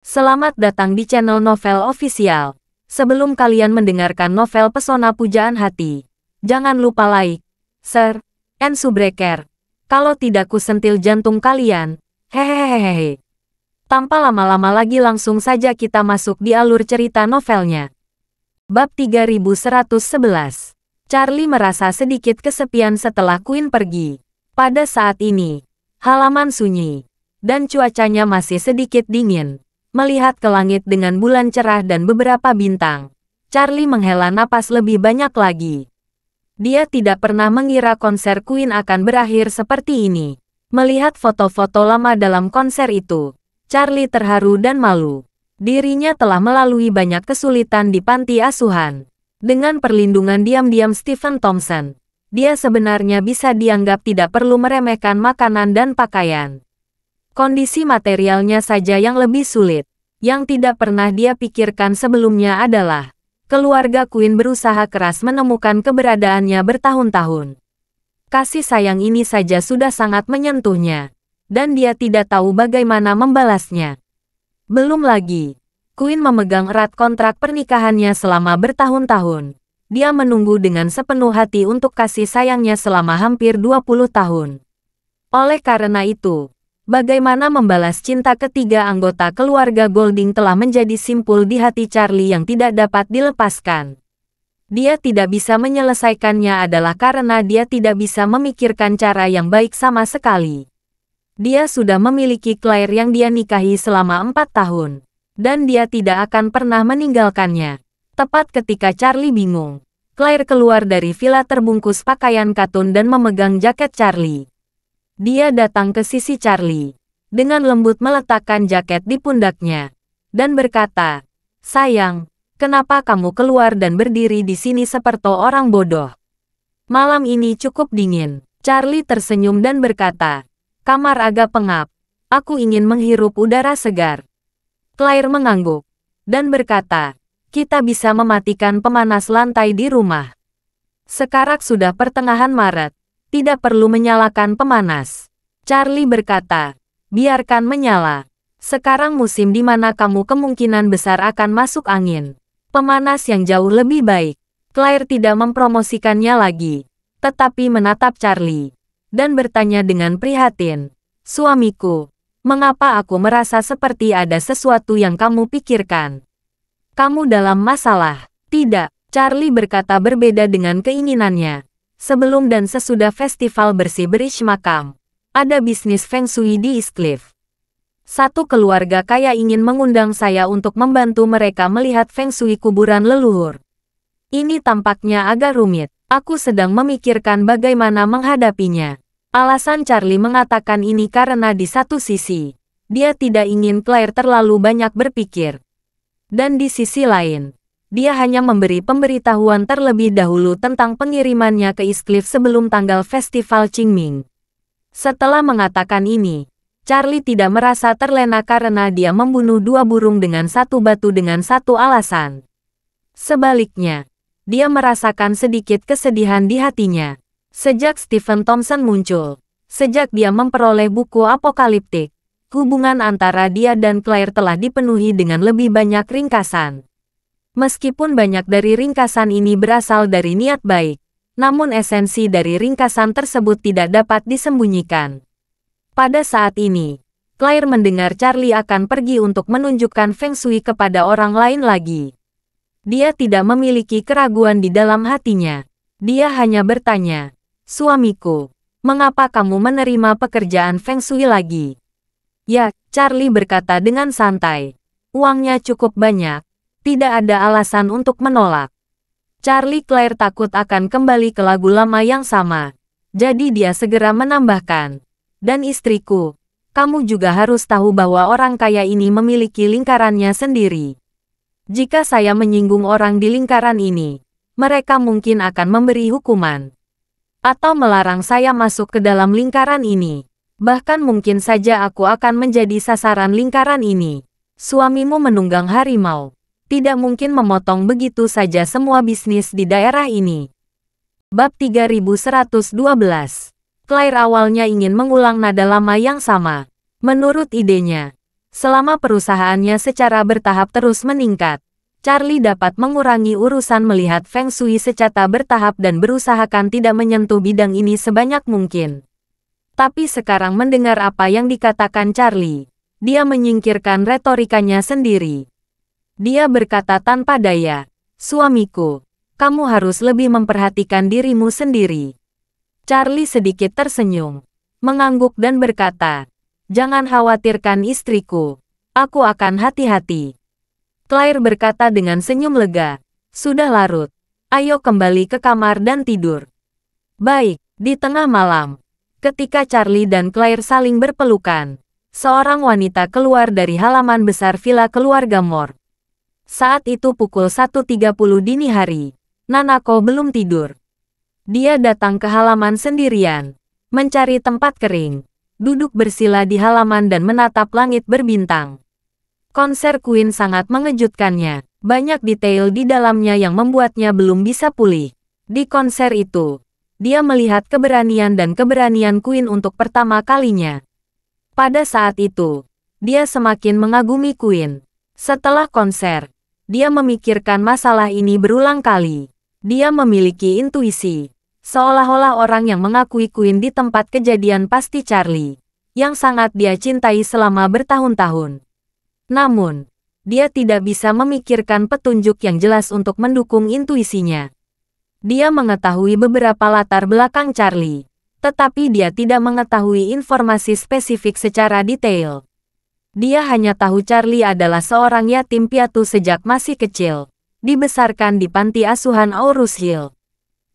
Selamat datang di channel Novel Official. Sebelum kalian mendengarkan novel Pesona Pujaan Hati, jangan lupa like, share, and subscribe. Kalau tidak kusentil jantung kalian. Hehehehe. Tanpa lama-lama lagi langsung saja kita masuk di alur cerita novelnya. Bab 3111. Charlie merasa sedikit kesepian setelah Queen pergi. Pada saat ini, halaman sunyi, dan cuacanya masih sedikit dingin. Melihat ke langit dengan bulan cerah dan beberapa bintang, Charlie menghela napas lebih banyak lagi. Dia tidak pernah mengira konser Queen akan berakhir seperti ini. Melihat foto-foto lama dalam konser itu, Charlie terharu dan malu. Dirinya telah melalui banyak kesulitan di panti asuhan. Dengan perlindungan diam-diam Stephen Thompson, dia sebenarnya bisa dianggap tidak perlu meremehkan makanan dan pakaian. Kondisi materialnya saja yang lebih sulit. Yang tidak pernah dia pikirkan sebelumnya adalah keluarga Queen berusaha keras menemukan keberadaannya bertahun-tahun. Kasih sayang ini saja sudah sangat menyentuhnya, dan dia tidak tahu bagaimana membalasnya. Belum lagi, Queen memegang erat kontrak pernikahannya selama bertahun-tahun. Dia menunggu dengan sepenuh hati untuk kasih sayangnya selama hampir 20 tahun. Oleh karena itu, bagaimana membalas cinta ketiga anggota keluarga Golding telah menjadi simpul di hati Charlie yang tidak dapat dilepaskan. Dia tidak bisa menyelesaikannya adalah karena dia tidak bisa memikirkan cara yang baik sama sekali. Dia sudah memiliki Claire yang dia nikahi selama 4 tahun, dan dia tidak akan pernah meninggalkannya. Tepat ketika Charlie bingung, Claire keluar dari villa terbungkus pakaian katun dan memegang jaket Charlie. Dia datang ke sisi Charlie, dengan lembut meletakkan jaket di pundaknya, dan berkata, "Sayang, kenapa kamu keluar dan berdiri di sini seperti orang bodoh? Malam ini cukup dingin." Charlie tersenyum dan berkata, "Kamar agak pengap, aku ingin menghirup udara segar." Claire mengangguk, dan berkata, "Kita bisa mematikan pemanas lantai di rumah. Sekarang sudah pertengahan Maret. Tidak perlu menyalakan pemanas." Charlie berkata, "Biarkan menyala. Sekarang musim di mana kamu kemungkinan besar akan masuk angin. Pemanas yang jauh lebih baik." Claire tidak mempromosikannya lagi, tetapi menatap Charlie, dan bertanya dengan prihatin, "Suamiku, mengapa aku merasa seperti ada sesuatu yang kamu pikirkan? Kamu dalam masalah?" "Tidak," Charlie berkata berbeda dengan keinginannya. "Sebelum dan sesudah festival bersih-bersih makam, ada bisnis Feng Shui di East Cliff. Satu keluarga kaya ingin mengundang saya untuk membantu mereka melihat Feng Shui kuburan leluhur. Ini tampaknya agak rumit. Aku sedang memikirkan bagaimana menghadapinya." Alasan Charlie mengatakan ini karena di satu sisi, dia tidak ingin Claire terlalu banyak berpikir. Dan di sisi lain, dia hanya memberi pemberitahuan terlebih dahulu tentang pengirimannya ke East Cliff sebelum tanggal festival Qingming. Setelah mengatakan ini, Charlie tidak merasa terlena karena dia membunuh 2 burung dengan 1 batu dengan satu alasan. Sebaliknya, dia merasakan sedikit kesedihan di hatinya. Sejak Stephen Thompson muncul, sejak dia memperoleh buku apokaliptik, hubungan antara dia dan Claire telah dipenuhi dengan lebih banyak ringkasan. Meskipun banyak dari ringkasan ini berasal dari niat baik, namun esensi dari ringkasan tersebut tidak dapat disembunyikan. Pada saat ini, Claire mendengar Charlie akan pergi untuk menunjukkan Feng Shui kepada orang lain lagi. Dia tidak memiliki keraguan di dalam hatinya. Dia hanya bertanya, "Suamiku, mengapa kamu menerima pekerjaan Feng Shui lagi?" "Ya," Charlie berkata dengan santai. "Uangnya cukup banyak. Tidak ada alasan untuk menolak." Claire takut akan kembali ke lagu lama yang sama. Jadi dia segera menambahkan, "Dan istriku, kamu juga harus tahu bahwa orang kaya ini memiliki lingkarannya sendiri. Jika saya menyinggung orang di lingkaran ini, mereka mungkin akan memberi hukuman. Atau melarang saya masuk ke dalam lingkaran ini. Bahkan mungkin saja aku akan menjadi sasaran lingkaran ini. Suamimu menunggang harimau. Tidak mungkin memotong begitu saja semua bisnis di daerah ini." Bab 3112. Claire awalnya ingin mengulang nada lama yang sama. Menurut idenya, Selama perusahaannya secara bertahap terus meningkat, Charlie dapat mengurangi urusan melihat Feng Shui secara bertahap dan berusahakan tidak menyentuh bidang ini sebanyak mungkin. Tapi sekarang mendengar apa yang dikatakan Charlie, dia menyingkirkan retorikanya sendiri. Dia berkata tanpa daya, "Suamiku, kamu harus lebih memperhatikan dirimu sendiri." Charlie sedikit tersenyum, mengangguk dan berkata, "Jangan khawatirkan istriku, aku akan hati-hati." Claire berkata dengan senyum lega, "Sudah larut, ayo kembali ke kamar dan tidur." Baik, di tengah malam, ketika Charlie dan Claire saling berpelukan, seorang wanita keluar dari halaman besar villa keluarga Moore. Saat itu pukul 1.30 dini hari, Nanako belum tidur. Dia datang ke halaman sendirian, mencari tempat kering, duduk bersila di halaman dan menatap langit berbintang. Konser Queen sangat mengejutkannya, banyak detail di dalamnya yang membuatnya belum bisa pulih. Di konser itu, dia melihat keberanian dan keberanian Queen untuk pertama kalinya. Pada saat itu, dia semakin mengagumi Queen. Setelah konser, dia memikirkan masalah ini berulang kali. Dia memiliki intuisi, seolah-olah orang yang mengakui Queen di tempat kejadian pasti Charlie, yang sangat dia cintai selama bertahun-tahun. Namun, dia tidak bisa memikirkan petunjuk yang jelas untuk mendukung intuisinya. Dia mengetahui beberapa latar belakang Charlie, tetapi dia tidak mengetahui informasi spesifik secara detail. Dia hanya tahu Charlie adalah seorang yatim piatu sejak masih kecil, dibesarkan di panti asuhan Aurus Hill,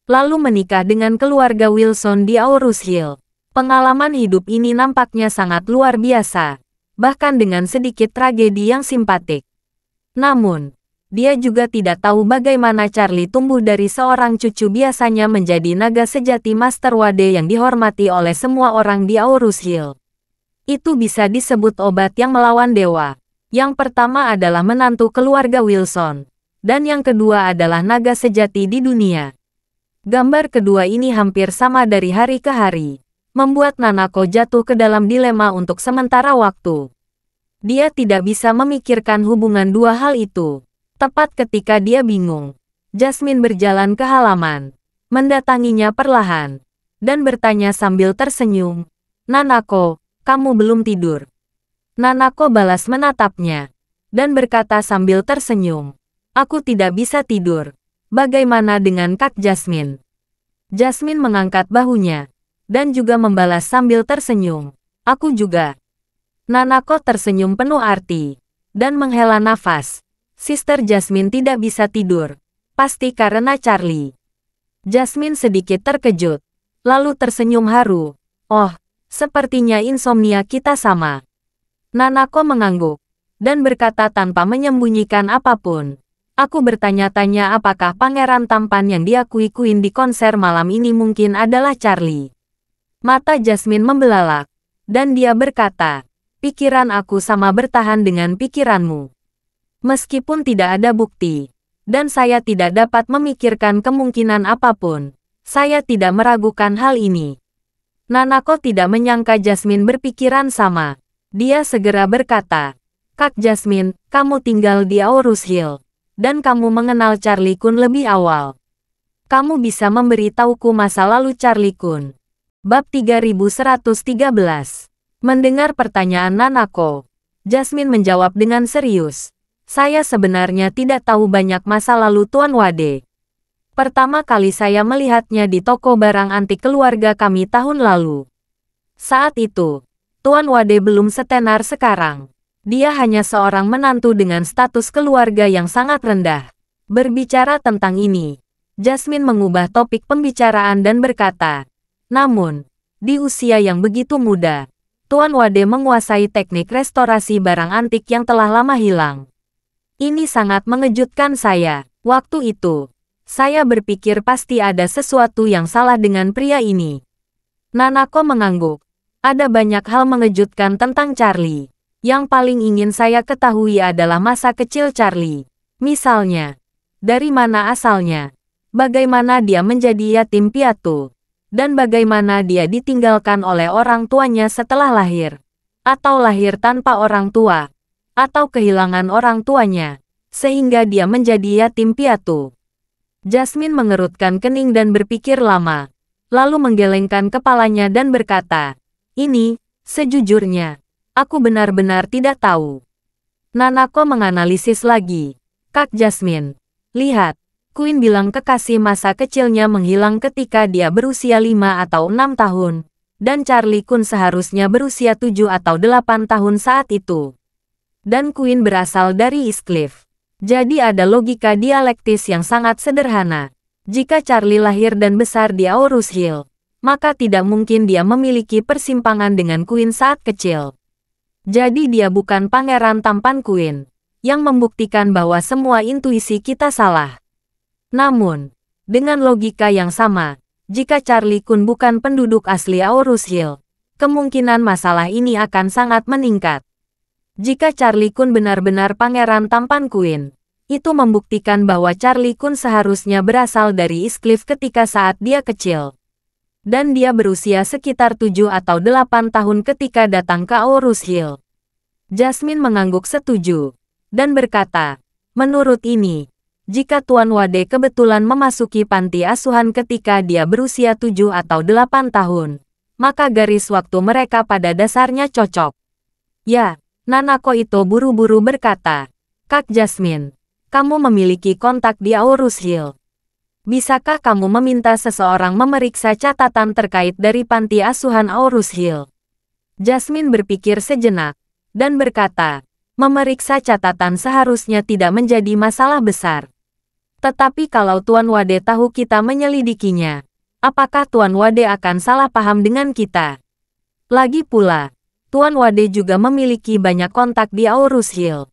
lalu menikah dengan keluarga Wilson di Aurus Hill. Pengalaman hidup ini nampaknya sangat luar biasa, bahkan dengan sedikit tragedi yang simpatik. Namun, dia juga tidak tahu bagaimana Charlie tumbuh dari seorang cucu biasanya menjadi naga sejati Master Wade yang dihormati oleh semua orang di Aurus Hill. Itu bisa disebut obat yang melawan dewa. Yang pertama adalah menantu keluarga Wilson, dan yang kedua adalah naga sejati di dunia. Gambar kedua ini hampir sama dari hari ke hari, membuat Nanako jatuh ke dalam dilema untuk sementara waktu. Dia tidak bisa memikirkan hubungan dua hal itu. Tepat ketika dia bingung, Jasmine berjalan ke halaman, mendatanginya perlahan, dan bertanya sambil tersenyum, "Nanako, kamu belum tidur?" Nanako balas menatapnya, dan berkata sambil tersenyum, "Aku tidak bisa tidur. Bagaimana dengan Kak Jasmine?" Jasmine mengangkat bahunya, dan juga membalas sambil tersenyum, "Aku juga." Nanako tersenyum penuh arti, dan menghela nafas. Sister Jasmine tidak bisa tidur, pasti karena Charlie. Jasmine sedikit terkejut, lalu tersenyum haru. "Oh, sepertinya insomnia kita sama." Nanako mengangguk, dan berkata tanpa menyembunyikan apapun, "Aku bertanya-tanya apakah pangeran tampan yang diakui Queen di konser malam ini mungkin adalah Charlie." Mata Jasmine membelalak, dan dia berkata, "Pikiran aku sama bertahan dengan pikiranmu. Meskipun tidak ada bukti, dan saya tidak dapat memikirkan kemungkinan apapun, saya tidak meragukan hal ini." Nanako tidak menyangka Jasmine berpikiran sama. Dia segera berkata, "Kak Jasmine, kamu tinggal di Aurus Hill, dan kamu mengenal Charlie Kun lebih awal. Kamu bisa memberitahuku masa lalu Charlie Kun." Bab 3113. Mendengar pertanyaan Nanako, Jasmine menjawab dengan serius, "Saya sebenarnya tidak tahu banyak masa lalu Tuan Wade. Pertama kali saya melihatnya di toko barang antik keluarga kami tahun lalu. Saat itu, Tuan Wade belum setenar sekarang. Dia hanya seorang menantu dengan status keluarga yang sangat rendah." Berbicara tentang ini, Jasmine mengubah topik pembicaraan dan berkata, "Namun, di usia yang begitu muda, Tuan Wade menguasai teknik restorasi barang antik yang telah lama hilang. Ini sangat mengejutkan saya. Waktu itu, saya berpikir pasti ada sesuatu yang salah dengan pria ini." Nanako mengangguk. "Ada banyak hal mengejutkan tentang Charlie. Yang paling ingin saya ketahui adalah masa kecil Charlie. Misalnya, dari mana asalnya, bagaimana dia menjadi yatim piatu, dan bagaimana dia ditinggalkan oleh orang tuanya setelah lahir. atau lahir tanpa orang tua, atau kehilangan orang tuanya, sehingga dia menjadi yatim piatu. Jasmine mengerutkan kening dan berpikir lama, lalu menggelengkan kepalanya dan berkata, "Ini, sejujurnya, aku benar-benar tidak tahu." Nanako menganalisis lagi. "Kak Jasmine, lihat, Queen bilang kekasih masa kecilnya menghilang ketika dia berusia 5 atau 6 tahun, dan Charlie Kun seharusnya berusia 7 atau 8 tahun saat itu. Dan Queen berasal dari East Cliff. Jadi ada logika dialektis yang sangat sederhana. Jika Charlie lahir dan besar di Aurus Hill, maka tidak mungkin dia memiliki persimpangan dengan Queen saat kecil. Jadi dia bukan pangeran tampan Queen, yang membuktikan bahwa semua intuisi kita salah. Namun, dengan logika yang sama, jika Charlie Kun bukan penduduk asli Aurus Hill, kemungkinan masalah ini akan sangat meningkat. Jika Charlie Kun benar-benar pangeran tampan Queen, itu membuktikan bahwa Charlie Kun seharusnya berasal dari East Cliff ketika saat dia kecil. Dan dia berusia sekitar 7 atau 8 tahun ketika datang ke Aurus Hill. Jasmine mengangguk setuju, dan berkata, "Menurut ini, jika Tuan Wade kebetulan memasuki panti asuhan ketika dia berusia 7 atau 8 tahun, maka garis waktu mereka pada dasarnya cocok." "Ya," Nanako itu buru-buru berkata, "Kak Jasmine, kamu memiliki kontak di Aurus Hill. Bisakah kamu meminta seseorang memeriksa catatan terkait dari panti asuhan Aurus Hill?" Jasmine berpikir sejenak, dan berkata, "Memeriksa catatan seharusnya tidak menjadi masalah besar. Tetapi kalau Tuan Wade tahu kita menyelidikinya, apakah Tuan Wade akan salah paham dengan kita? Lagi pula, Tuan Wade juga memiliki banyak kontak di Aurus Hill.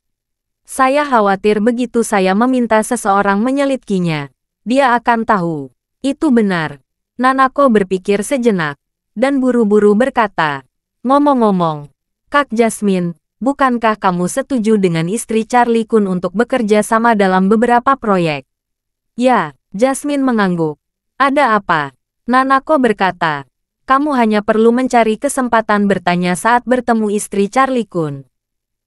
Saya khawatir begitu saya meminta seseorang menyelidkinya, dia akan tahu." "Itu benar." Nanako berpikir sejenak, dan buru-buru berkata, "Ngomong-ngomong, Kak Jasmine, bukankah kamu setuju dengan istri Charlie Kun untuk bekerja sama dalam beberapa proyek?" "Ya," Jasmine mengangguk. "Ada apa?" Nanako berkata, "Kamu hanya perlu mencari kesempatan bertanya saat bertemu istri Charlie Kun.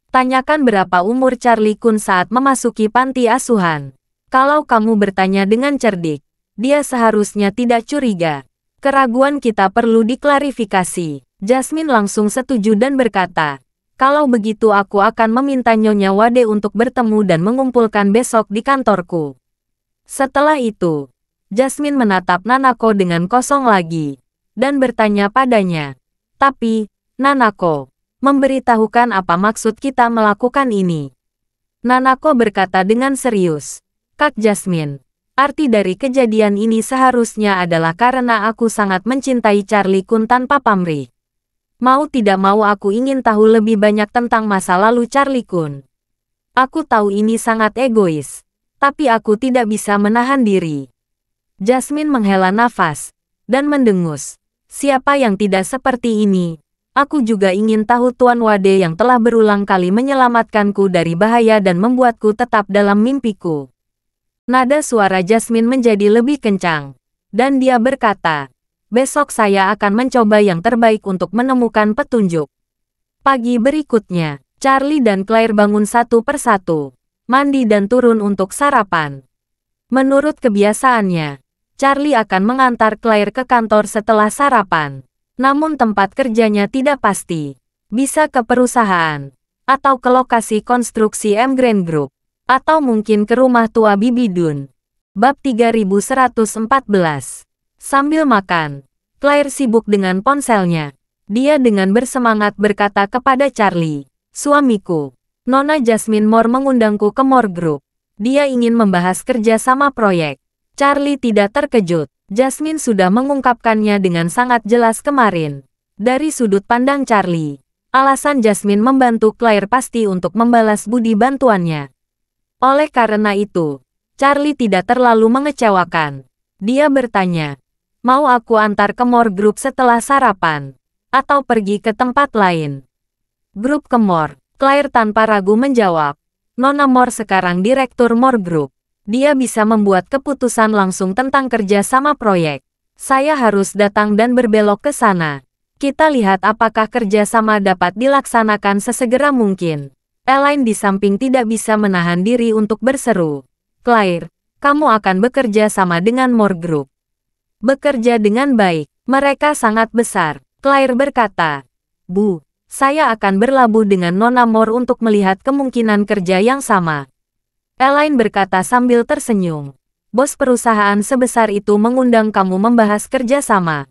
Tanyakan berapa umur Charlie Kun saat memasuki panti asuhan. Kalau kamu bertanya dengan cerdik, dia seharusnya tidak curiga. Keraguan kita perlu diklarifikasi." Jasmine langsung setuju dan berkata, "Kalau begitu aku akan meminta Nyonya Wade untuk bertemu dan mengumpulkan besok di kantorku." Setelah itu, Jasmine menatap Nanako dengan kosong lagi, dan bertanya padanya, "Tapi, Nanako, memberitahukan apa maksud kita melakukan ini?" Nanako berkata dengan serius, "Kak Jasmine, arti dari kejadian ini seharusnya adalah karena aku sangat mencintai Charlie Kun tanpa pamrih. Mau tidak mau aku ingin tahu lebih banyak tentang masa lalu Charlie Kun. Aku tahu ini sangat egois, tapi aku tidak bisa menahan diri." Jasmine menghela nafas, dan mendengus. "Siapa yang tidak seperti ini? Aku juga ingin tahu Tuan Wade yang telah berulang kali menyelamatkanku dari bahaya dan membuatku tetap dalam mimpiku." Nada suara Jasmine menjadi lebih kencang, dan dia berkata, "Besok saya akan mencoba yang terbaik untuk menemukan petunjuk." Pagi berikutnya, Charlie dan Claire bangun satu persatu, mandi dan turun untuk sarapan. Menurut kebiasaannya, Charlie akan mengantar Claire ke kantor setelah sarapan. Namun tempat kerjanya tidak pasti. Bisa ke perusahaan, atau ke lokasi konstruksi M Grand Group, atau mungkin ke rumah tua Bibi Dun. Bab 3114. Sambil makan, Claire sibuk dengan ponselnya. Dia dengan bersemangat berkata kepada Charlie, "Suamiku, Nona Jasmine Moore mengundangku ke Moore Group. Dia ingin membahas kerja sama proyek." Charlie tidak terkejut. Jasmine sudah mengungkapkannya dengan sangat jelas kemarin. Dari sudut pandang Charlie, alasan Jasmine membantu Claire pasti untuk membalas budi bantuannya. Oleh karena itu, Charlie tidak terlalu mengecewakan. Dia bertanya, "Mau aku antar ke Moore Group setelah sarapan? Atau pergi ke tempat lain?" "Grup ke Moore," Claire tanpa ragu menjawab. "Nona Moore sekarang direktur Moore Group. Dia bisa membuat keputusan langsung tentang kerja sama proyek. Saya harus datang dan berbelok ke sana. Kita lihat apakah kerjasama dapat dilaksanakan sesegera mungkin. Elaine di samping tidak bisa menahan diri untuk berseru. Claire, kamu akan bekerja sama dengan Moore Group. Bekerja dengan baik, mereka sangat besar. Claire berkata, Bu, saya akan berlabuh dengan Nona Moore untuk melihat kemungkinan kerja yang sama. Elaine berkata sambil tersenyum. Bos perusahaan sebesar itu mengundang kamu membahas kerjasama.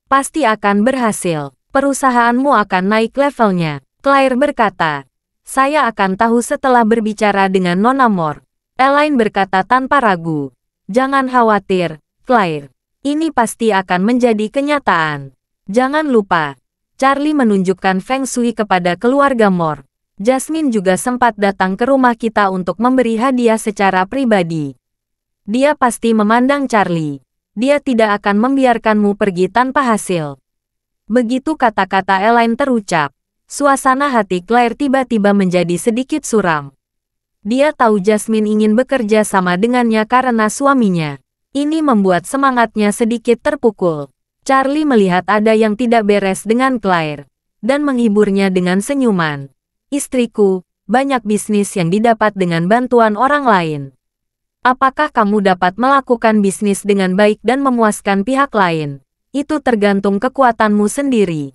Pasti akan berhasil. Perusahaanmu akan naik levelnya. Claire berkata, saya akan tahu setelah berbicara dengan Nona Moore. Elaine berkata tanpa ragu. Jangan khawatir, Claire. Ini pasti akan menjadi kenyataan. Jangan lupa, Charlie menunjukkan Feng Shui kepada keluarga Moore. Jasmine juga sempat datang ke rumah kita untuk memberi hadiah secara pribadi. Dia pasti memandang Charlie. Dia tidak akan membiarkanmu pergi tanpa hasil. Begitu kata-kata Elaine terucap, suasana hati Claire tiba-tiba menjadi sedikit suram. Dia tahu Jasmine ingin bekerja sama dengannya karena suaminya. Ini membuat semangatnya sedikit terpukul. Charlie melihat ada yang tidak beres dengan Claire, dan menghiburnya dengan senyuman. Istriku, banyak bisnis yang didapat dengan bantuan orang lain. Apakah kamu dapat melakukan bisnis dengan baik dan memuaskan pihak lain? Itu tergantung kekuatanmu sendiri.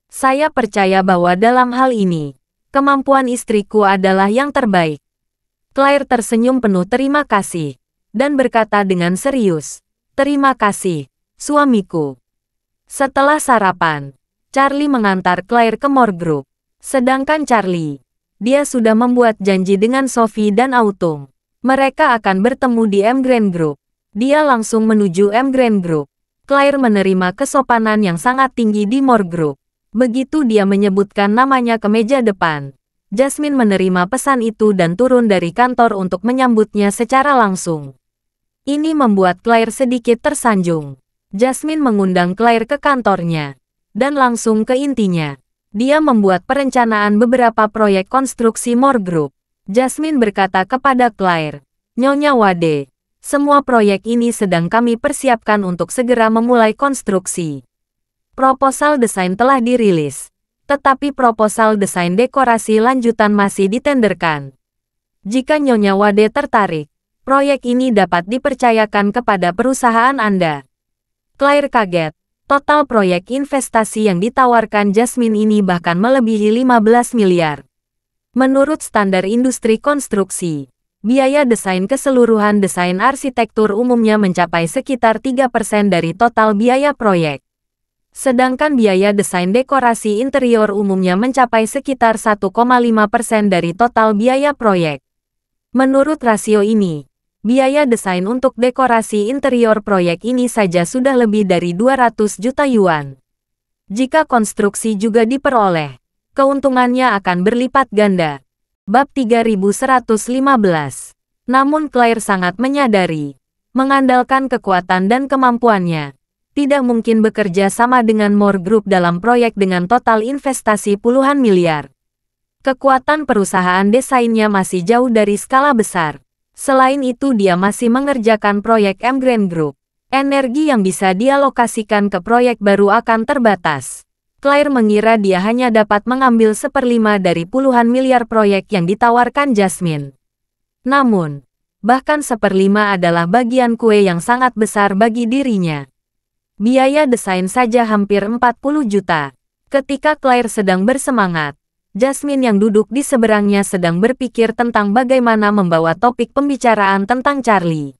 Saya percaya bahwa dalam hal ini, kemampuan istriku adalah yang terbaik. Claire tersenyum penuh terima kasih, dan berkata dengan serius, terima kasih, suamiku. Setelah sarapan, Charlie mengantar Claire ke Moore Group. Sedangkan Charlie, dia sudah membuat janji dengan Sophie dan Autumn. Mereka akan bertemu di M Grand Group. Dia langsung menuju M Grand Group. Claire menerima kesopanan yang sangat tinggi di Moore Group. Begitu dia menyebutkan namanya ke meja depan, Jasmine menerima pesan itu dan turun dari kantor untuk menyambutnya secara langsung. Ini membuat Claire sedikit tersanjung. Jasmine mengundang Claire ke kantornya, dan langsung ke intinya. Dia membuat perencanaan beberapa proyek konstruksi Moore Group. Jasmine berkata kepada Claire, Nyonya Wade, semua proyek ini sedang kami persiapkan untuk segera memulai konstruksi. Proposal desain telah dirilis, tetapi proposal desain dekorasi lanjutan masih ditenderkan. Jika Nyonya Wade tertarik, proyek ini dapat dipercayakan kepada perusahaan Anda. Claire kaget. Total proyek investasi yang ditawarkan Jasmine ini bahkan melebihi 15 miliar. Menurut standar industri konstruksi, biaya desain keseluruhan desain arsitektur umumnya mencapai sekitar 3% dari total biaya proyek. Sedangkan biaya desain dekorasi interior umumnya mencapai sekitar 1,5% dari total biaya proyek. Menurut rasio ini, biaya desain untuk dekorasi interior proyek ini saja sudah lebih dari 200 juta yuan. Jika konstruksi juga diperoleh, keuntungannya akan berlipat ganda. Bab 3115. Namun Claire sangat menyadari, mengandalkan kekuatan dan kemampuannya, tidak mungkin bekerja sama dengan Moore Group dalam proyek dengan total investasi puluhan miliar. Kekuatan perusahaan desainnya masih jauh dari skala besar. Selain itu dia masih mengerjakan proyek M Grand Group. Energi yang bisa dialokasikan ke proyek baru akan terbatas. Claire mengira dia hanya dapat mengambil 1/5 dari puluhan miliar proyek yang ditawarkan Jasmine. Namun, bahkan 1/5 adalah bagian kue yang sangat besar bagi dirinya. Biaya desain saja hampir 40 juta. Ketika Claire sedang bersemangat, Jasmine yang duduk di seberangnya sedang berpikir tentang bagaimana membawa topik pembicaraan tentang Charlie.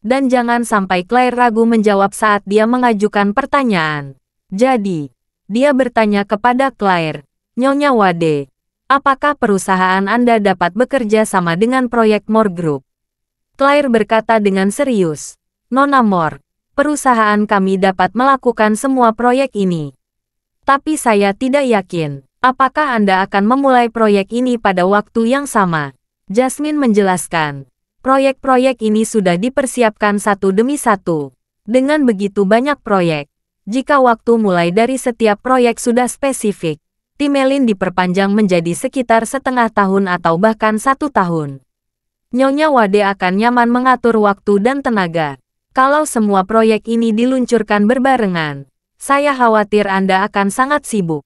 Dan jangan sampai Claire ragu menjawab saat dia mengajukan pertanyaan. Jadi, dia bertanya kepada Claire, Nyonya Wade, apakah perusahaan Anda dapat bekerja sama dengan proyek Moore Group? Claire berkata dengan serius, Nona Moore, perusahaan kami dapat melakukan semua proyek ini. Tapi saya tidak yakin. Apakah Anda akan memulai proyek ini pada waktu yang sama? Jasmine menjelaskan, proyek-proyek ini sudah dipersiapkan satu demi satu. Dengan begitu banyak proyek, jika waktu mulai dari setiap proyek sudah spesifik, Timelin diperpanjang menjadi sekitar setengah tahun atau bahkan 1 tahun. Nyonya Wade akan nyaman mengatur waktu dan tenaga. Kalau semua proyek ini diluncurkan berbarengan, Saya khawatir Anda akan sangat sibuk.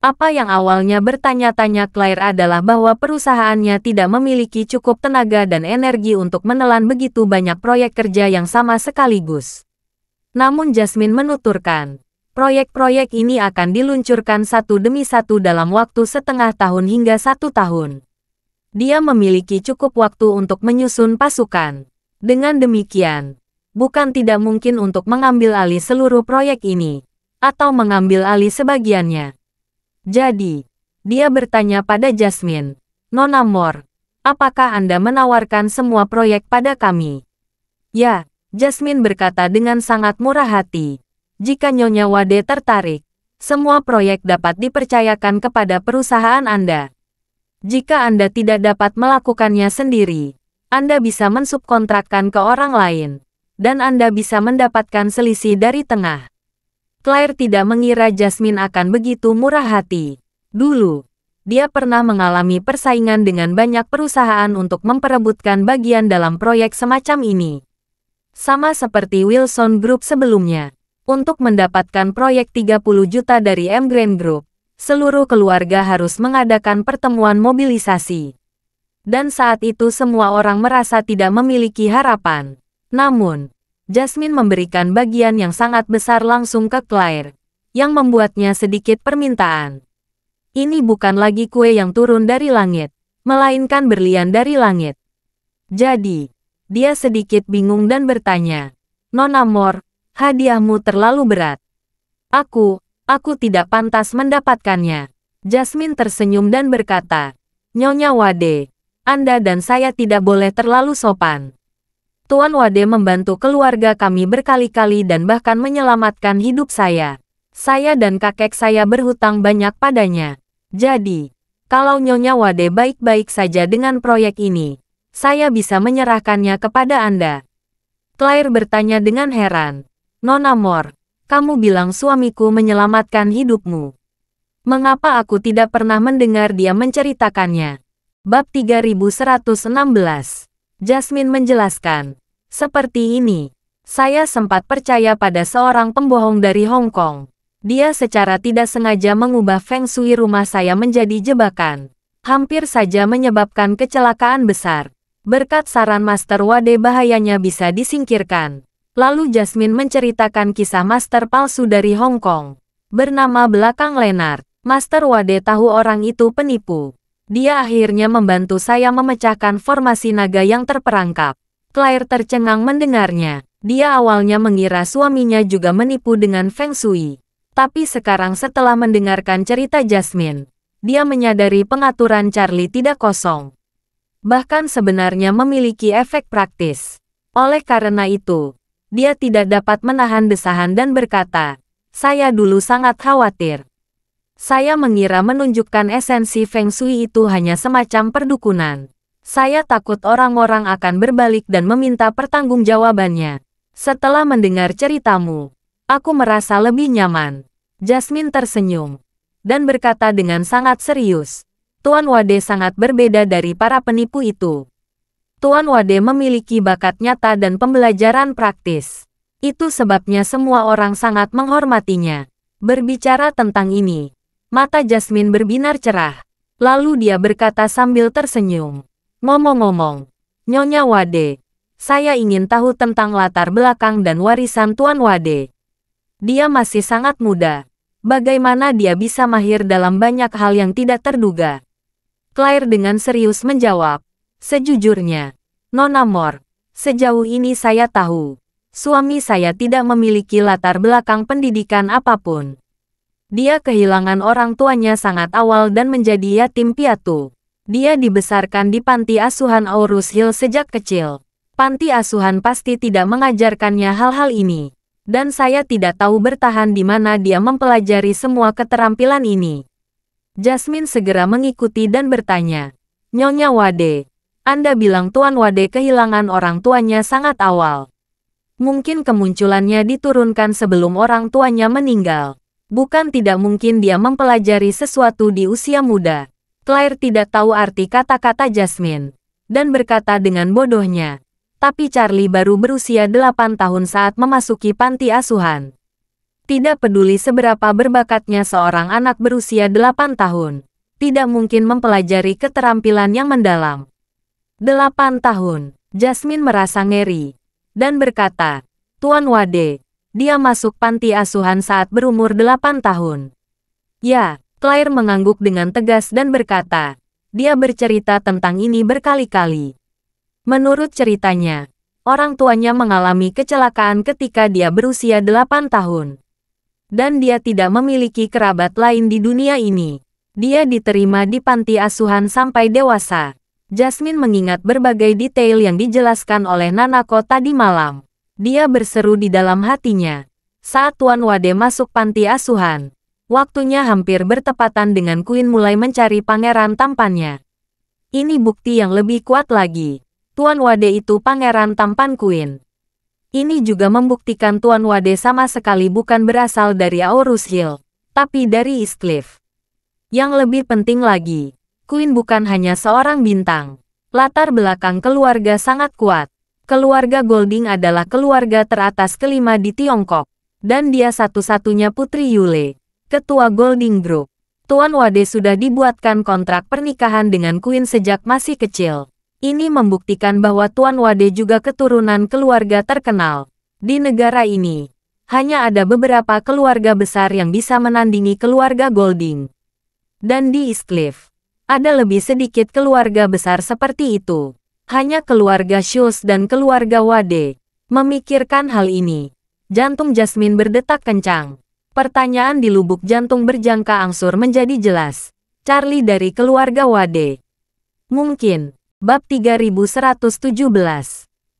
Apa yang awalnya bertanya-tanya Claire adalah bahwa perusahaannya tidak memiliki cukup tenaga dan energi untuk menelan begitu banyak proyek kerja yang sama sekaligus. Namun Jasmine menuturkan, proyek-proyek ini akan diluncurkan satu demi satu dalam waktu setengah tahun hingga 1 tahun. Dia memiliki cukup waktu untuk menyusun pasukan. Dengan demikian, bukan tidak mungkin untuk mengambil alih seluruh proyek ini, atau mengambil alih sebagiannya. Jadi, dia bertanya pada Jasmine, Nona Moore, apakah Anda menawarkan semua proyek pada kami? Ya, Jasmine berkata dengan sangat murah hati. Jika Nyonya Wade tertarik, semua proyek dapat dipercayakan kepada perusahaan Anda. Jika Anda tidak dapat melakukannya sendiri, Anda bisa mensubkontrakkan ke orang lain, dan Anda bisa mendapatkan selisih dari tengah. Claire tidak mengira Jasmine akan begitu murah hati. Dulu, dia pernah mengalami persaingan dengan banyak perusahaan untuk memperebutkan bagian dalam proyek semacam ini. Sama seperti Wilson Group sebelumnya. Untuk mendapatkan proyek 30 juta dari M Grand Group, seluruh keluarga harus mengadakan pertemuan mobilisasi. Dan saat itu semua orang merasa tidak memiliki harapan. Namun, Jasmine memberikan bagian yang sangat besar langsung ke Claire, yang membuatnya sedikit permintaan. Ini bukan lagi kue yang turun dari langit, melainkan berlian dari langit. Jadi, dia sedikit bingung dan bertanya, Nona Moore, hadiahmu terlalu berat. Aku tidak pantas mendapatkannya. Jasmine tersenyum dan berkata, Nyonya Wade, Anda dan saya tidak boleh terlalu sopan. Tuan Wade membantu keluarga kami berkali-kali dan bahkan menyelamatkan hidup saya. Saya dan kakek saya berhutang banyak padanya. Jadi, kalau Nyonya Wade baik-baik saja dengan proyek ini, saya bisa menyerahkannya kepada Anda. Claire bertanya dengan heran, Nona Moore, kamu bilang suamiku menyelamatkan hidupmu. Mengapa aku tidak pernah mendengar dia menceritakannya? Bab 3116. Jasmine menjelaskan, seperti ini, saya sempat percaya pada seorang pembohong dari Hong Kong. Dia secara tidak sengaja mengubah feng shui rumah saya menjadi jebakan. Hampir saja menyebabkan kecelakaan besar. Berkat saran Master Wade bahayanya bisa disingkirkan. Lalu Jasmine menceritakan kisah master palsu dari Hong Kong. Bernama belakang Leonard. Master Wade tahu orang itu penipu. Dia akhirnya membantu saya memecahkan formasi naga yang terperangkap. Claire tercengang mendengarnya. Dia awalnya mengira suaminya juga menipu dengan feng shui. Tapi sekarang setelah mendengarkan cerita Jasmine, dia menyadari pengaturan Charlie tidak kosong. Bahkan sebenarnya memiliki efek praktis. Oleh karena itu, dia tidak dapat menahan desahan dan berkata, saya dulu sangat khawatir. Saya mengira menunjukkan esensi feng shui itu hanya semacam perdukunan. Saya takut orang-orang akan berbalik dan meminta pertanggungjawabannya. Setelah mendengar ceritamu, aku merasa lebih nyaman. Jasmine tersenyum dan berkata dengan sangat serius, Tuan Wade sangat berbeda dari para penipu itu. Tuan Wade memiliki bakat nyata dan pembelajaran praktis. Itu sebabnya semua orang sangat menghormatinya. Berbicara tentang ini, mata Jasmine berbinar cerah. Lalu dia berkata sambil tersenyum. Ngomong-ngomong, Nyonya Wade, saya ingin tahu tentang latar belakang dan warisan Tuan Wade. Dia masih sangat muda. Bagaimana dia bisa mahir dalam banyak hal yang tidak terduga? Claire dengan serius menjawab, sejujurnya, Nona Moore, sejauh ini saya tahu, suami saya tidak memiliki latar belakang pendidikan apapun. Dia kehilangan orang tuanya sangat awal dan menjadi yatim piatu. Dia dibesarkan di panti asuhan Aurus Hill sejak kecil. Panti asuhan pasti tidak mengajarkannya hal-hal ini. Dan saya tidak tahu bertahan di mana dia mempelajari semua keterampilan ini. Jasmine segera mengikuti dan bertanya, Nyonya Wade, Anda bilang Tuan Wade kehilangan orang tuanya sangat awal. Mungkin kemunculannya diturunkan sebelum orang tuanya meninggal. Bukan tidak mungkin dia mempelajari sesuatu di usia muda. Claire tidak tahu arti kata-kata Jasmine, dan berkata dengan bodohnya, tapi Charlie baru berusia 8 tahun saat memasuki panti asuhan. Tidak peduli seberapa berbakatnya seorang anak berusia 8 tahun, tidak mungkin mempelajari keterampilan yang mendalam. 8 tahun, Jasmine merasa ngeri, dan berkata, Tuan Wade, dia masuk panti asuhan saat berumur 8 tahun. Ya, Claire mengangguk dengan tegas dan berkata, dia bercerita tentang ini berkali-kali. Menurut ceritanya, orang tuanya mengalami kecelakaan ketika dia berusia 8 tahun. Dan dia tidak memiliki kerabat lain di dunia ini. Dia diterima di panti asuhan sampai dewasa. Jasmine mengingat berbagai detail yang dijelaskan oleh Nanako tadi malam. Dia berseru di dalam hatinya. Saat Tuan Wade masuk panti asuhan, waktunya hampir bertepatan dengan Queen mulai mencari pangeran tampannya. Ini bukti yang lebih kuat lagi. Tuan Wade itu pangeran tampan Queen. Ini juga membuktikan Tuan Wade sama sekali bukan berasal dari Aurus Hill, tapi dari Eastcliff. Yang lebih penting lagi, Queen bukan hanya seorang bintang. Latar belakang keluarga sangat kuat. Keluarga Golding adalah keluarga teratas kelima di Tiongkok, dan dia satu-satunya putri Yule, ketua Golding Group. Tuan Wade sudah dibuatkan kontrak pernikahan dengan Queen sejak masih kecil. Ini membuktikan bahwa Tuan Wade juga keturunan keluarga terkenal. Di negara ini, hanya ada beberapa keluarga besar yang bisa menandingi keluarga Golding. Dan di Eastcliff, ada lebih sedikit keluarga besar seperti itu. Hanya keluarga Schultz dan keluarga Wade. Memikirkan hal ini, jantung Jasmine berdetak kencang. Pertanyaan di lubuk jantung berjangka angsur menjadi jelas. Charlie dari keluarga Wade. Mungkin. Bab 3117.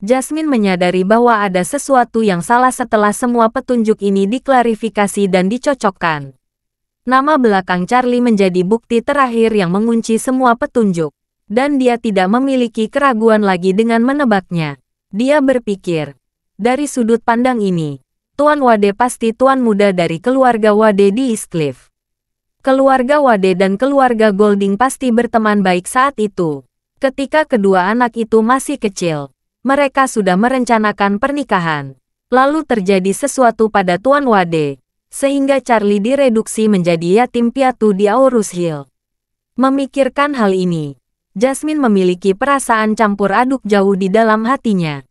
Jasmine menyadari bahwa ada sesuatu yang salah setelah semua petunjuk ini diklarifikasi dan dicocokkan. Nama belakang Charlie menjadi bukti terakhir yang mengunci semua petunjuk. Dan dia tidak memiliki keraguan lagi dengan menebaknya. Dia berpikir, dari sudut pandang ini, Tuan Wade pasti tuan muda dari keluarga Wade di Eastcliff. Keluarga Wade dan keluarga Golding pasti berteman baik saat itu. Ketika kedua anak itu masih kecil, mereka sudah merencanakan pernikahan. Lalu terjadi sesuatu pada Tuan Wade, sehingga Charlie direduksi menjadi yatim piatu di Aurus Hill. Memikirkan hal ini, Jasmine memiliki perasaan campur aduk jauh di dalam hatinya.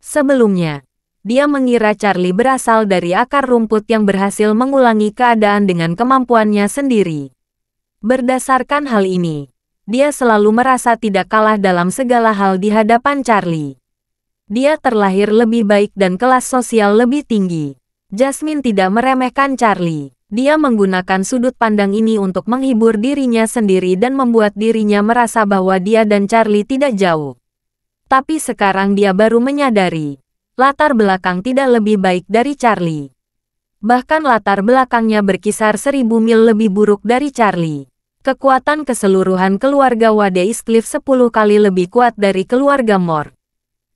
Sebelumnya, dia mengira Charlie berasal dari akar rumput yang berhasil mengulangi keadaan dengan kemampuannya sendiri. Berdasarkan hal ini, dia selalu merasa tidak kalah dalam segala hal di hadapan Charlie. Dia terlahir lebih baik dan kelas sosial lebih tinggi. Jasmine tidak meremehkan Charlie. Dia menggunakan sudut pandang ini untuk menghibur dirinya sendiri dan membuat dirinya merasa bahwa dia dan Charlie tidak jauh. Tapi sekarang dia baru menyadari, latar belakang tidak lebih baik dari Charlie. Bahkan latar belakangnya berkisar 1000 mil lebih buruk dari Charlie. Kekuatan keseluruhan keluarga Wade Eastcliff 10 kali lebih kuat dari keluarga Moore.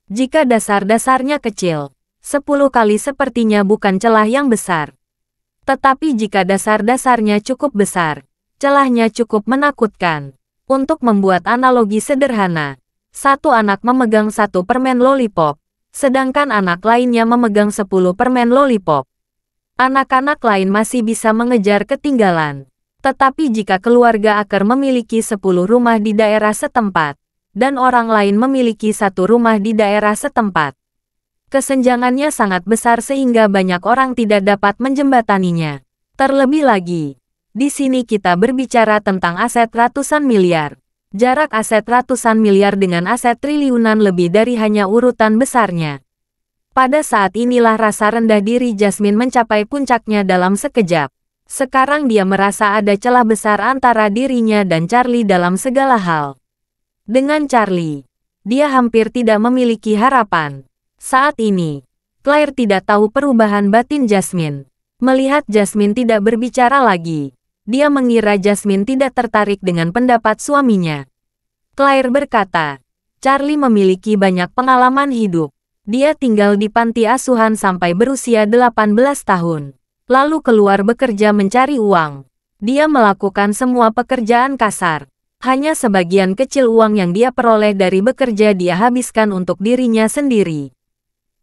Jika dasar-dasarnya kecil, 10 kali sepertinya bukan celah yang besar. Tetapi jika dasar-dasarnya cukup besar, celahnya cukup menakutkan. Untuk membuat analogi sederhana, satu anak memegang 1 permen lollipop, sedangkan anak lainnya memegang 10 permen lollipop. Anak-anak lain masih bisa mengejar ketinggalan. Tetapi jika keluarga Aker memiliki 10 rumah di daerah setempat, dan orang lain memiliki 1 rumah di daerah setempat, kesenjangannya sangat besar sehingga banyak orang tidak dapat menjembataninya. Terlebih lagi, di sini kita berbicara tentang aset ratusan miliar. Jarak aset ratusan miliar dengan aset triliunan lebih dari hanya urutan besarnya. Pada saat inilah rasa rendah diri Jasmine mencapai puncaknya dalam sekejap. Sekarang dia merasa ada celah besar antara dirinya dan Charlie dalam segala hal. Dengan Charlie, dia hampir tidak memiliki harapan. Saat ini, Claire tidak tahu perubahan batin Jasmine. Melihat Jasmine tidak berbicara lagi, dia mengira Jasmine tidak tertarik dengan pendapat suaminya. Claire berkata, Charlie memiliki banyak pengalaman hidup. Dia tinggal di panti asuhan sampai berusia 18 tahun. Lalu keluar bekerja mencari uang. Dia melakukan semua pekerjaan kasar. Hanya sebagian kecil uang yang dia peroleh dari bekerja dia habiskan untuk dirinya sendiri.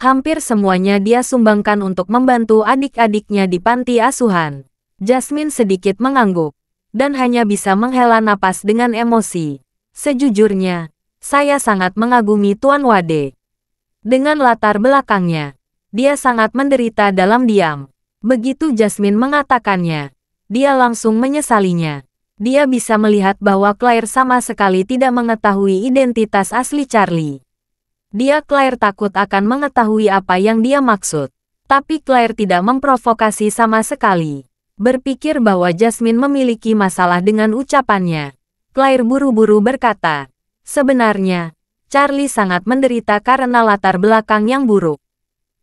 Hampir semuanya dia sumbangkan untuk membantu adik-adiknya di panti asuhan. Jasmine sedikit mengangguk, dan hanya bisa menghela napas dengan emosi. Sejujurnya, saya sangat mengagumi Tuan Wade. Dengan latar belakangnya, dia sangat menderita dalam diam. Begitu Jasmine mengatakannya, dia langsung menyesalinya. Dia bisa melihat bahwa Claire sama sekali tidak mengetahui identitas asli Charlie. Claire takut akan mengetahui apa yang dia maksud. Tapi Claire tidak memprovokasi sama sekali. Berpikir bahwa Jasmine memiliki masalah dengan ucapannya, Claire buru-buru berkata, sebenarnya, Charlie sangat menderita karena latar belakang yang buruk.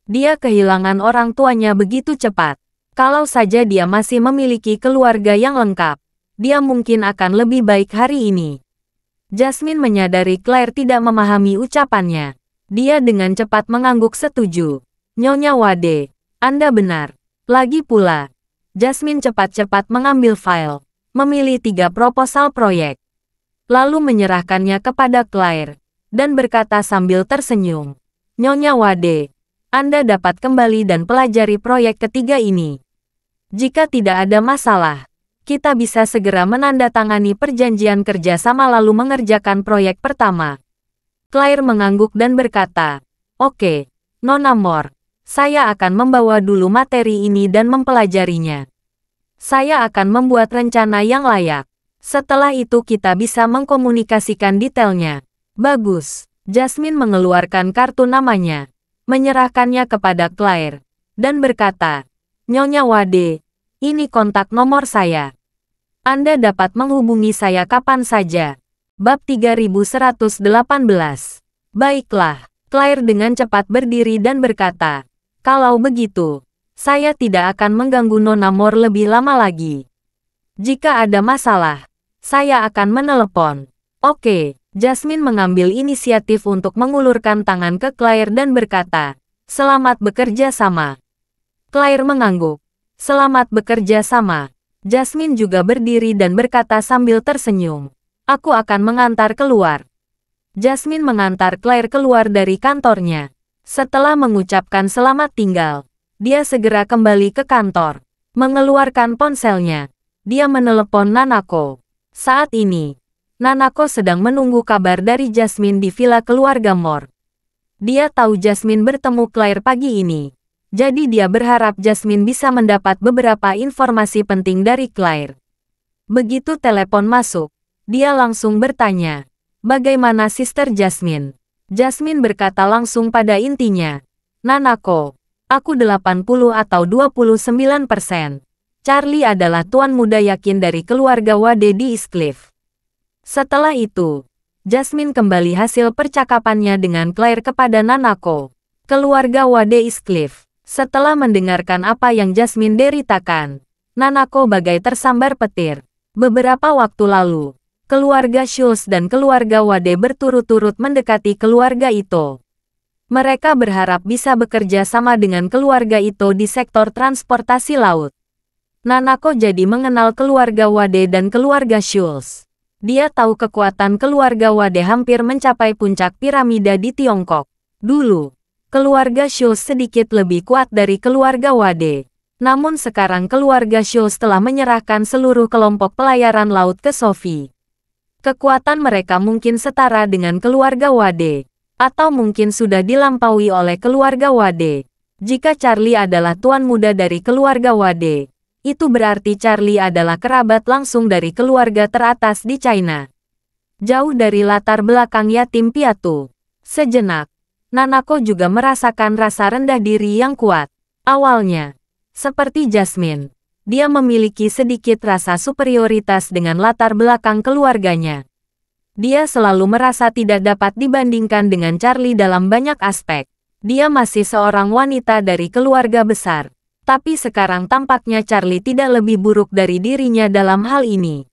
Dia kehilangan orang tuanya begitu cepat. Kalau saja dia masih memiliki keluarga yang lengkap, dia mungkin akan lebih baik hari ini. Jasmine menyadari Claire tidak memahami ucapannya. Dia dengan cepat mengangguk setuju. Nyonya Wade, Anda benar. Lagi pula, Jasmine cepat-cepat mengambil file, memilih 3 proposal proyek, lalu menyerahkannya kepada Claire, dan berkata sambil tersenyum, Nyonya Wade, Anda dapat kembali dan pelajari proyek ketiga ini. Jika tidak ada masalah, kita bisa segera menandatangani perjanjian kerjasama lalu mengerjakan proyek pertama. Claire mengangguk dan berkata, Oke, Nona Moore, saya akan membawa dulu materi ini dan mempelajarinya. Saya akan membuat rencana yang layak. Setelah itu kita bisa mengkomunikasikan detailnya. Bagus. Jasmine mengeluarkan kartu namanya, menyerahkannya kepada Claire, dan berkata, Nyonya Wade, ini kontak nomor saya. Anda dapat menghubungi saya kapan saja. Bab 3118. Baiklah, Claire dengan cepat berdiri dan berkata, kalau begitu, saya tidak akan mengganggu Nona Moore lebih lama lagi. Jika ada masalah, saya akan menelepon. Oke, Jasmine mengambil inisiatif untuk mengulurkan tangan ke Claire dan berkata, selamat bekerja sama. Claire mengangguk. Selamat bekerja sama. Jasmine juga berdiri dan berkata sambil tersenyum. Aku akan mengantar keluar. Jasmine mengantar Claire keluar dari kantornya. Setelah mengucapkan selamat tinggal, dia segera kembali ke kantor. Mengeluarkan ponselnya, dia menelepon Nanako. Saat ini, Nanako sedang menunggu kabar dari Jasmine di villa keluarga Moore. Dia tahu Jasmine bertemu Claire pagi ini. Jadi dia berharap Jasmine bisa mendapat beberapa informasi penting dari Claire. Begitu telepon masuk, dia langsung bertanya, bagaimana Sister Jasmine? Jasmine berkata langsung pada intinya, Nanako, aku 80 atau 29%. Charlie adalah tuan muda yakin dari keluarga Wade di Eastcliff. Setelah itu, Jasmine kembali hasil percakapannya dengan Claire kepada Nanako. Keluarga Wade Eastcliff. Setelah mendengarkan apa yang Jasmine deritakan, Nanako bagai tersambar petir. Beberapa waktu lalu, keluarga Schultz dan keluarga Wade berturut-turut mendekati keluarga Ito. Mereka berharap bisa bekerja sama dengan keluarga Ito di sektor transportasi laut. Nanako jadi mengenal keluarga Wade dan keluarga Schultz. Dia tahu kekuatan keluarga Wade hampir mencapai puncak piramida di Tiongkok. Dulu, keluarga Schultz sedikit lebih kuat dari keluarga Wade. Namun sekarang keluarga Schultz telah menyerahkan seluruh kelompok pelayaran laut ke Sophie. Kekuatan mereka mungkin setara dengan keluarga Wade. Atau mungkin sudah dilampaui oleh keluarga Wade. Jika Charlie adalah tuan muda dari keluarga Wade, itu berarti Charlie adalah kerabat langsung dari keluarga teratas di China. Jauh dari latar belakang yatim piatu. Sejenak, Nanako juga merasakan rasa rendah diri yang kuat. Awalnya, seperti Jasmine, dia memiliki sedikit rasa superioritas dengan latar belakang keluarganya. Dia selalu merasa tidak dapat dibandingkan dengan Charlie dalam banyak aspek. Dia masih seorang wanita dari keluarga besar. Tapi sekarang tampaknya Charlie tidak lebih buruk dari dirinya dalam hal ini.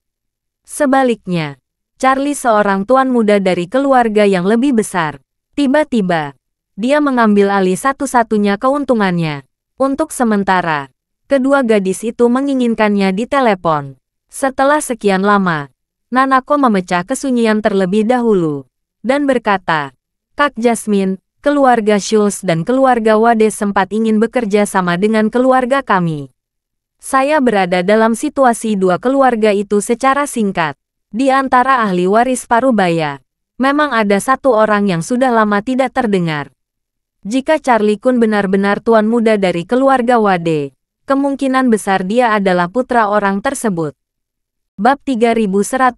Sebaliknya, Charlie seorang tuan muda dari keluarga yang lebih besar. Tiba-tiba, dia mengambil alih satu-satunya keuntungannya. Untuk sementara, kedua gadis itu menginginkannya di telepon. Setelah sekian lama, Nanako memecah kesunyian terlebih dahulu, dan berkata, Kak Jasmine, keluarga Schultz dan keluarga Wade sempat ingin bekerja sama dengan keluarga kami. Saya berada dalam situasi dua keluarga itu secara singkat. Di antara ahli waris Parubaya, memang ada satu orang yang sudah lama tidak terdengar. Jika Charlie Kun benar-benar tuan muda dari keluarga Wade, kemungkinan besar dia adalah putra orang tersebut. Bab 3119.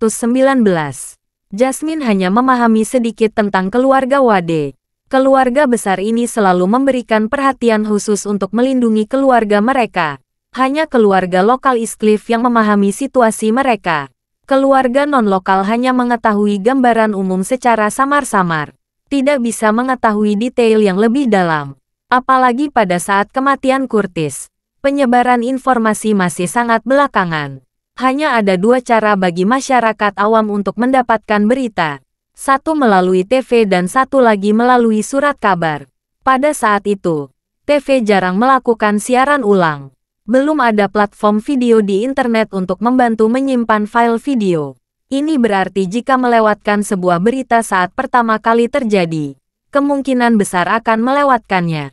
Jasmine hanya memahami sedikit tentang keluarga Wade. Keluarga besar ini selalu memberikan perhatian khusus untuk melindungi keluarga mereka. Hanya keluarga lokal Eastcliff yang memahami situasi mereka. Keluarga non-lokal hanya mengetahui gambaran umum secara samar-samar. Tidak bisa mengetahui detail yang lebih dalam. Apalagi pada saat kematian Curtis. Penyebaran informasi masih sangat belakangan. Hanya ada dua cara bagi masyarakat awam untuk mendapatkan berita. Satu melalui TV dan satu lagi melalui surat kabar. Pada saat itu, TV jarang melakukan siaran ulang. Belum ada platform video di internet untuk membantu menyimpan file video. Ini berarti jika melewatkan sebuah berita saat pertama kali terjadi, kemungkinan besar akan melewatkannya.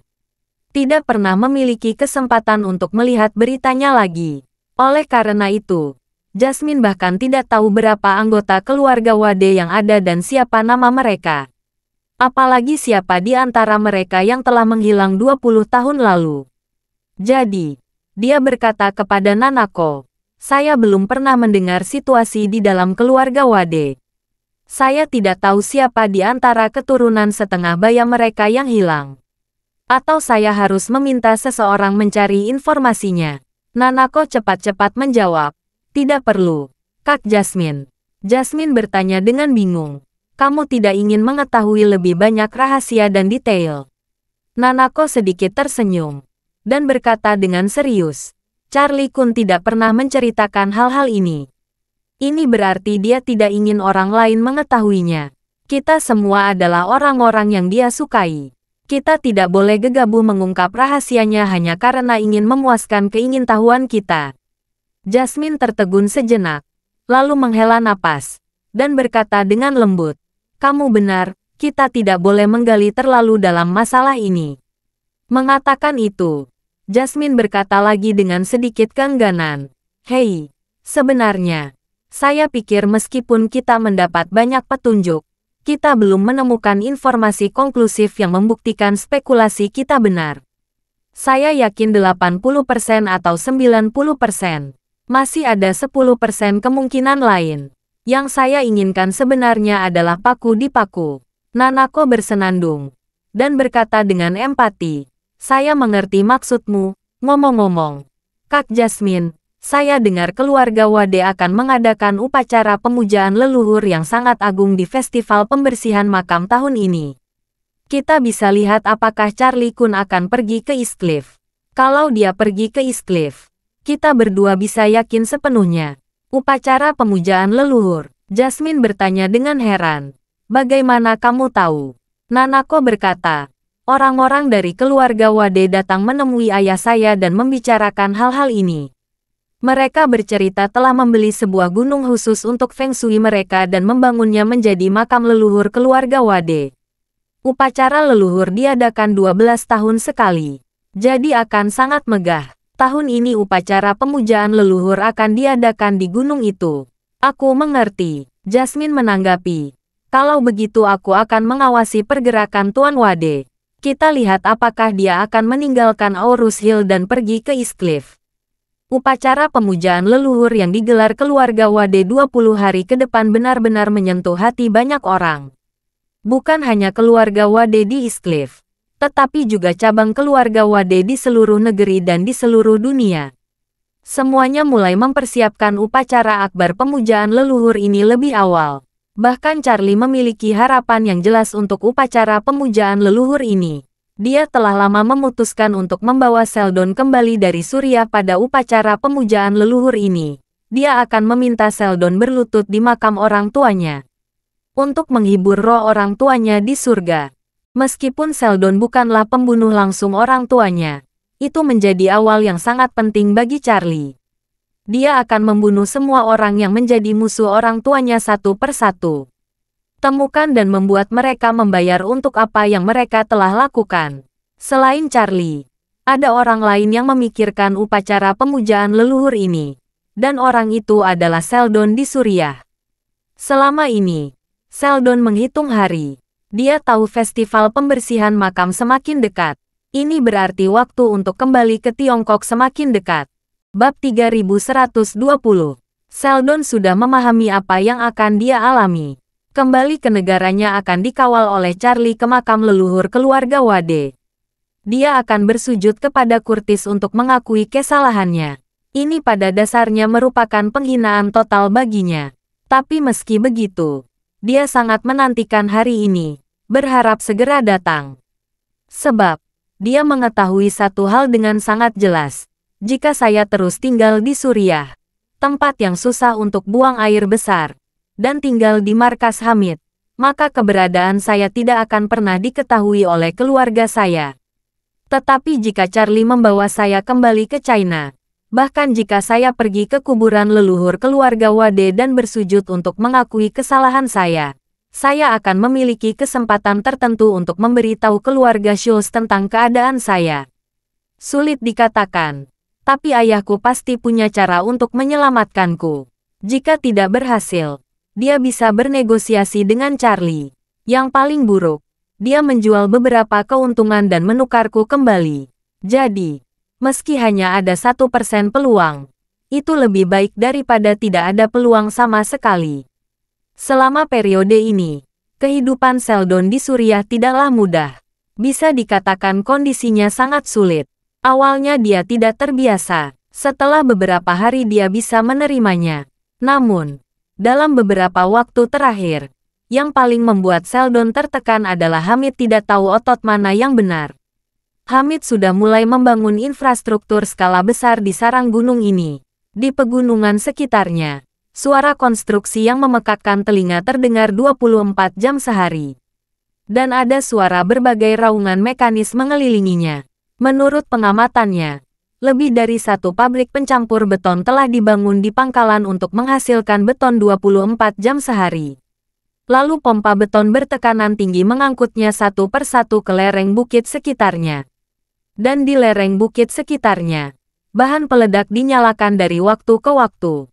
Tidak pernah memiliki kesempatan untuk melihat beritanya lagi. Oleh karena itu, Jasmine bahkan tidak tahu berapa anggota keluarga Wade yang ada dan siapa nama mereka. Apalagi siapa di antara mereka yang telah menghilang 20 tahun lalu. Jadi, dia berkata kepada Nanako, "Saya belum pernah mendengar situasi di dalam keluarga Wade. Saya tidak tahu siapa di antara keturunan setengah baya mereka yang hilang. Atau saya harus meminta seseorang mencari informasinya." Nanako cepat-cepat menjawab, "Tidak perlu, Kak Jasmine." Jasmine bertanya dengan bingung, "Kamu tidak ingin mengetahui lebih banyak rahasia dan detail?" Nanako sedikit tersenyum dan berkata dengan serius, "Charlie Kun tidak pernah menceritakan hal-hal ini. Ini berarti dia tidak ingin orang lain mengetahuinya. Kita semua adalah orang-orang yang dia sukai. Kita tidak boleh gegabah mengungkap rahasianya hanya karena ingin memuaskan keingintahuan kita." Jasmine tertegun sejenak, lalu menghela napas, dan berkata dengan lembut, "Kamu benar, kita tidak boleh menggali terlalu dalam masalah ini." Mengatakan itu, Jasmine berkata lagi dengan sedikit keengganan, "Hei, sebenarnya, saya pikir meskipun kita mendapat banyak petunjuk, kita belum menemukan informasi konklusif yang membuktikan spekulasi kita benar. Saya yakin 80% atau 90%. Masih ada 10% kemungkinan lain. Yang saya inginkan sebenarnya adalah paku di paku." Nanako bersenandung dan berkata dengan empati, "Saya mengerti maksudmu. Ngomong-ngomong, Kak Jasmine, saya dengar keluarga Wade akan mengadakan upacara pemujaan leluhur yang sangat agung di festival pembersihan makam tahun ini. Kita bisa lihat apakah Charlie Kun akan pergi ke Eastcliff. Kalau dia pergi ke Eastcliff, kita berdua bisa yakin sepenuhnya. Upacara pemujaan leluhur." Jasmine bertanya dengan heran, "Bagaimana kamu tahu?" Nanako berkata, "Orang-orang dari keluarga Wade datang menemui ayah saya dan membicarakan hal-hal ini. Mereka bercerita telah membeli sebuah gunung khusus untuk Feng Shui mereka dan membangunnya menjadi makam leluhur keluarga Wade. Upacara leluhur diadakan 12 tahun sekali. Jadi akan sangat megah. Tahun ini upacara pemujaan leluhur akan diadakan di gunung itu." "Aku mengerti," Jasmine menanggapi. "Kalau begitu aku akan mengawasi pergerakan Tuan Wade. Kita lihat apakah dia akan meninggalkan Aurus Hill dan pergi ke Eastcliff." Upacara pemujaan leluhur yang digelar keluarga Wade 20 hari ke depan benar-benar menyentuh hati banyak orang. Bukan hanya keluarga Wade di Eastcliff, tetapi juga cabang keluarga Wade di seluruh negeri dan di seluruh dunia. Semuanya mulai mempersiapkan upacara akbar pemujaan leluhur ini lebih awal. Bahkan Charlie memiliki harapan yang jelas untuk upacara pemujaan leluhur ini. Dia telah lama memutuskan untuk membawa Seldon kembali dari Surya pada upacara pemujaan leluhur ini. Dia akan meminta Seldon berlutut di makam orang tuanya untuk menghibur roh orang tuanya di surga. Meskipun Seldon bukanlah pembunuh langsung orang tuanya, itu menjadi awal yang sangat penting bagi Charlie. Dia akan membunuh semua orang yang menjadi musuh orang tuanya satu persatu. Temukan dan membuat mereka membayar untuk apa yang mereka telah lakukan. Selain Charlie, ada orang lain yang memikirkan upacara pemujaan leluhur ini. Dan orang itu adalah Sheldon di Suriah. Selama ini, Sheldon menghitung hari. Dia tahu festival pembersihan makam semakin dekat. Ini berarti waktu untuk kembali ke Tiongkok semakin dekat. Bab 3120. Sheldon sudah memahami apa yang akan dia alami. Kembali ke negaranya akan dikawal oleh Charlie ke makam leluhur keluarga Wade. Dia akan bersujud kepada Curtis untuk mengakui kesalahannya. Ini pada dasarnya merupakan penghinaan total baginya. Tapi meski begitu, dia sangat menantikan hari ini, berharap segera datang. Sebab, dia mengetahui satu hal dengan sangat jelas. Jika saya terus tinggal di Suriah, tempat yang susah untuk buang air besar, dan tinggal di markas Hamid, maka keberadaan saya tidak akan pernah diketahui oleh keluarga saya. Tetapi jika Charlie membawa saya kembali ke China, bahkan jika saya pergi ke kuburan leluhur keluarga Wade dan bersujud untuk mengakui kesalahan saya akan memiliki kesempatan tertentu untuk memberitahu keluarga Schultz tentang keadaan saya. Sulit dikatakan, tapi ayahku pasti punya cara untuk menyelamatkanku. Jika tidak berhasil, dia bisa bernegosiasi dengan Charlie. Yang paling buruk, dia menjual beberapa keuntungan dan menukarku kembali. Jadi, meski hanya ada 1% peluang, itu lebih baik daripada tidak ada peluang sama sekali. Selama periode ini, kehidupan Sheldon di Suriah tidaklah mudah. Bisa dikatakan kondisinya sangat sulit. Awalnya dia tidak terbiasa, setelah beberapa hari dia bisa menerimanya. Namun, dalam beberapa waktu terakhir, yang paling membuat Sheldon tertekan adalah Hamid tidak tahu otot mana yang benar. Hamid sudah mulai membangun infrastruktur skala besar di sarang gunung ini. Di pegunungan sekitarnya, suara konstruksi yang memekakkan telinga terdengar 24 jam sehari. Dan ada suara berbagai raungan mekanis mengelilinginya. Menurut pengamatannya, lebih dari satu pabrik pencampur beton telah dibangun di pangkalan untuk menghasilkan beton 24 jam sehari. Lalu pompa beton bertekanan tinggi mengangkutnya satu persatu ke lereng bukit sekitarnya. Dan di lereng bukit sekitarnya, bahan peledak dinyalakan dari waktu ke waktu.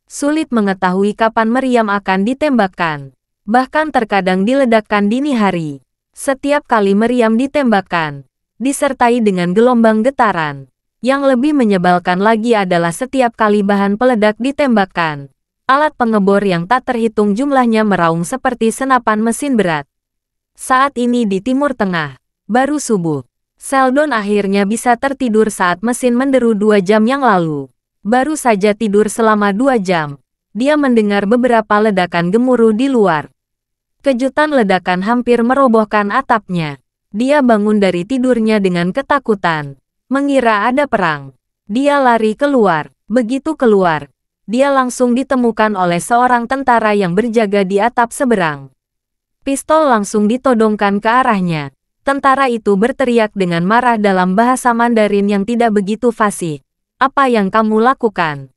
Sulit mengetahui kapan meriam akan ditembakkan. Bahkan terkadang diledakkan dini hari. Setiap kali meriam ditembakkan, disertai dengan gelombang getaran. Yang lebih menyebalkan lagi adalah setiap kali bahan peledak ditembakkan, alat pengebor yang tak terhitung jumlahnya meraung seperti senapan mesin berat. Saat ini di Timur Tengah, baru subuh. Sheldon akhirnya bisa tertidur saat mesin menderu 2 jam yang lalu. Baru saja tidur selama 2 jam, dia mendengar beberapa ledakan gemuruh di luar. Kejutan ledakan hampir merobohkan atapnya. Dia bangun dari tidurnya dengan ketakutan, mengira ada perang. Dia lari keluar. Begitu keluar, dia langsung ditemukan oleh seorang tentara yang berjaga di atap seberang. Pistol langsung ditodongkan ke arahnya. Tentara itu berteriak dengan marah dalam bahasa Mandarin yang tidak begitu fasih. Apa yang kamu lakukan?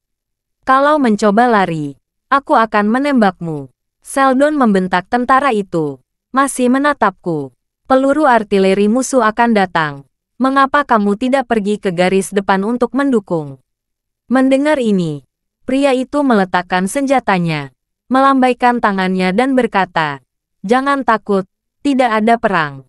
Kalau mencoba lari, aku akan menembakmu. Sheldon membentak tentara itu. Masih menatapku. Peluru artileri musuh akan datang. Mengapa kamu tidak pergi ke garis depan untuk mendukung? Mendengar ini, pria itu meletakkan senjatanya, melambaikan tangannya dan berkata, "Jangan takut, tidak ada perang.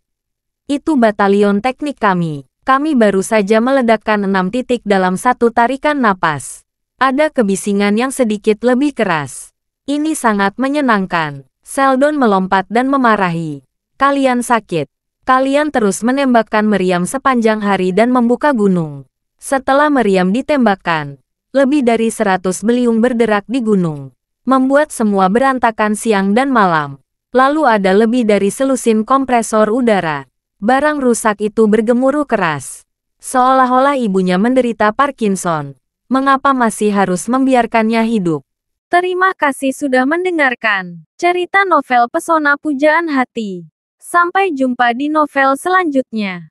Itu batalion teknik kami. Kami baru saja meledakkan 6 titik dalam satu tarikan napas." Ada kebisingan yang sedikit lebih keras. Ini sangat menyenangkan. Sheldon melompat dan memarahi. Kalian sakit. Kalian terus menembakkan meriam sepanjang hari dan membuka gunung. Setelah meriam ditembakkan, lebih dari 100 beliung berderak di gunung, membuat semua berantakan siang dan malam. Lalu ada lebih dari selusin kompresor udara. Barang rusak itu bergemuruh keras. Seolah-olah ibunya menderita Parkinson. Mengapa masih harus membiarkannya hidup? Terima kasih sudah mendengarkan cerita novel Pesona Pujaan Hati. Sampai jumpa di novel selanjutnya.